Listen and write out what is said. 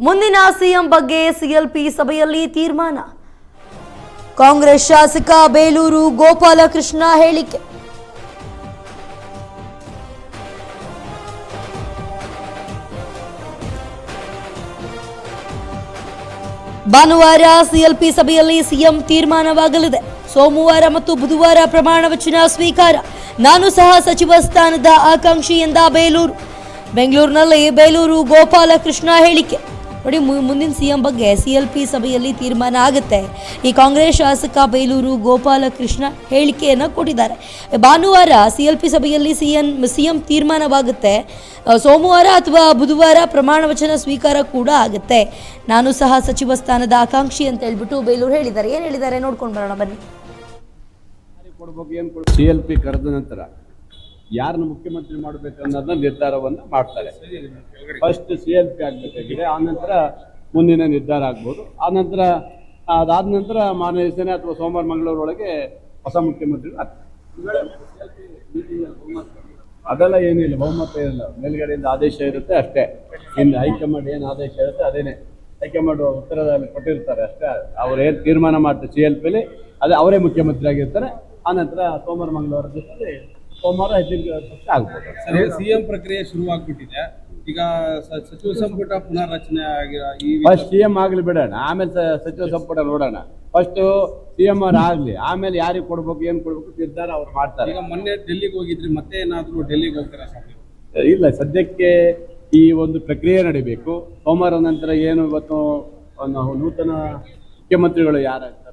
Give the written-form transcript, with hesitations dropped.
ಮುಂದಿನ ಸಿಎಂ ಬಗ್ಗೆ ಸಿಎಲ್ಪಿ ಸಭೆಯಲ್ಲಿ ತೀರ್ಮಾನ. ಕಾಂಗ್ರೆಸ್ ಶಾಸಕ ಬೇಲೂರು ಗೋಪಾಲಕೃಷ್ಣ ಹೇಳಿಕೆ. ಭಾನುವಾರ ಸಿಎಲ್ಪಿ ಸಭೆಯಲ್ಲಿ ಸಿಎಂ ತೀರ್ಮಾನವಾಗಲಿದೆ. ಸೋಮವಾರ ಮತ್ತು ಬುಧವಾರ ಪ್ರಮಾಣ ವಚನ ಸ್ವೀಕಾರ. ನಾನು ಸಹ ಸಚಿವ ಸ್ಥಾನದ ಆಕಾಂಕ್ಷಿ ಎಂದ ಬೇಲೂರು. ಬೆಂಗಳೂರಿನಲ್ಲಿ ಬೇಲೂರು ಗೋಪಾಲಕೃಷ್ಣ ಹೇಳಿಕೆ. ನೋಡಿ, ಮುಂದಿನ ಸಿಎಂ ಬಗ್ಗೆ ಸಿಎಲ್ಪಿ ಸಭೆಯಲ್ಲಿ ತೀರ್ಮಾನ ಆಗುತ್ತೆ. ಈ ಕಾಂಗ್ರೆಸ್ ಶಾಸಕ ಬೇಲೂರು ಗೋಪಾಲಕೃಷ್ಣ ಹೇಳಿಕೆಯನ್ನು ಕೊಟ್ಟಿದ್ದಾರೆ. ಭಾನುವಾರ ಸಿಎಲ್ಪಿ ಸಭೆಯಲ್ಲಿ ಸಿಎಂ ತೀರ್ಮಾನವಾಗುತ್ತೆ. ಸೋಮವಾರ ಅಥವಾ ಬುಧವಾರ ಪ್ರಮಾಣ ವಚನ ಸ್ವೀಕಾರ ಕೂಡ ಆಗುತ್ತೆ. ನಾನು ಸಹ ಸಚಿವ ಸ್ಥಾನದ ಆಕಾಂಕ್ಷಿ ಅಂತ ಹೇಳ್ಬಿಟ್ಟು ಬೇಲೂರು ಹೇಳಿದ್ದಾರೆ. ಏನು ಹೇಳಿದ್ದಾರೆ ನೋಡ್ಕೊಂಡು ಬರೋಣ ಬನ್ನಿ. ಸಿಎಲ್ಪಿ ಕರೆದ ನಂತರ ಯಾರನ್ನು ಮುಖ್ಯಮಂತ್ರಿ ಮಾಡಬೇಕು ಅನ್ನೋದನ್ನ ನಿರ್ಧಾರವನ್ನು ಮಾಡ್ತಾರೆ. ಫಸ್ಟ್ ಸಿಎಲ್ಪಿ ಆಗಬೇಕಾಗಿದೆ, ಆನಂತರ ಮುಂದಿನ ನಿರ್ಧಾರ ಆಗ್ಬೋದು. ಆನಂತರ ಅದಾದ ನಂತರ ಮಾರನೇ ದಿವಸನೇ ಅಥವಾ ಸೋಮವಾರ ಮಂಗಳವಾರ ಒಳಗೆ ಹೊಸ ಮುಖ್ಯಮಂತ್ರಿ ಆಗ್ತಾರೆ. ಅದೆಲ್ಲ ಏನಿಲ್ಲ, ಬಹುಮತ ಏನಿಲ್ಲ, ಮೇಲ್ಗಡೆಯಿಂದ ಆದೇಶ ಇರುತ್ತೆ ಅಷ್ಟೇ. ಇನ್ನು ಹೈಕಮಾಂಡ್ ಏನು ಆದೇಶ ಇರುತ್ತೆ ಅದೇನೆ. ಹೈಕಮಾಂಡ್ ಉತ್ತರದಲ್ಲಿ ಕೊಟ್ಟಿರ್ತಾರೆ ಅಷ್ಟೇ. ಅವ್ರು ಏನು ತೀರ್ಮಾನ ಮಾಡ್ತಾರೆ ಸಿಎಲ್ಪಿಲಿ ಅದೇ ಅವರೇ ಮುಖ್ಯಮಂತ್ರಿ ಆಗಿರ್ತಾರೆ. ಆನಂತರ ಸೋಮವಾರ ಮಂಗಳವಾರ ದಿವಸದಲ್ಲಿ ಸೋಮವಾರ ಆಗ್ಬೋದು. ಸಿಎಂ ಪ್ರಕ್ರಿಯೆ ಶುರುವಾಗ್ಬಿಟ್ಟಿದೆ. ಈಗ ಸಚಿವ ಸಂಪುಟ ಪುನರ್ರಚನೆ ಆಗಿರೋ ಫಸ್ಟ್ ಸಿಎಂ ಆಗ್ಲಿ ಬಿಡೋಣ, ಆಮೇಲೆ ಸಚಿವ ಸಂಪುಟ ನೋಡೋಣ. ಫಸ್ಟ್ ಸಿಎಂ ಅವ್ರು ಆಗ್ಲಿ, ಆಮೇಲೆ ಯಾರಿಗೆ ಕೊಡ್ಬೇಕು ಏನು ಕೊಡ್ಬೇಕು ನಿರ್ಧಾರ ಅವ್ರು ಮಾಡ್ತಾರೆ. ಈಗ ಮೊನ್ನೆ ಡೆಲ್ಲಿಗೆ ಹೋಗಿದ್ರಿ, ಮತ್ತೆ ಏನಾದ್ರು ಡೆಲ್ಲಿಗೆ ಹೋಗ್ತಾರ? ಇಲ್ಲ, ಸದ್ಯಕ್ಕೆ ಈ ಒಂದು ಪ್ರಕ್ರಿಯೆ ನಡಿಬೇಕು. ಸೋಮವಾರ ನಂತರ ಏನು ಇವತ್ತು ನೂತನ ಮುಖ್ಯಮಂತ್ರಿಗಳು ಯಾರಾಗ್ತಾರೆ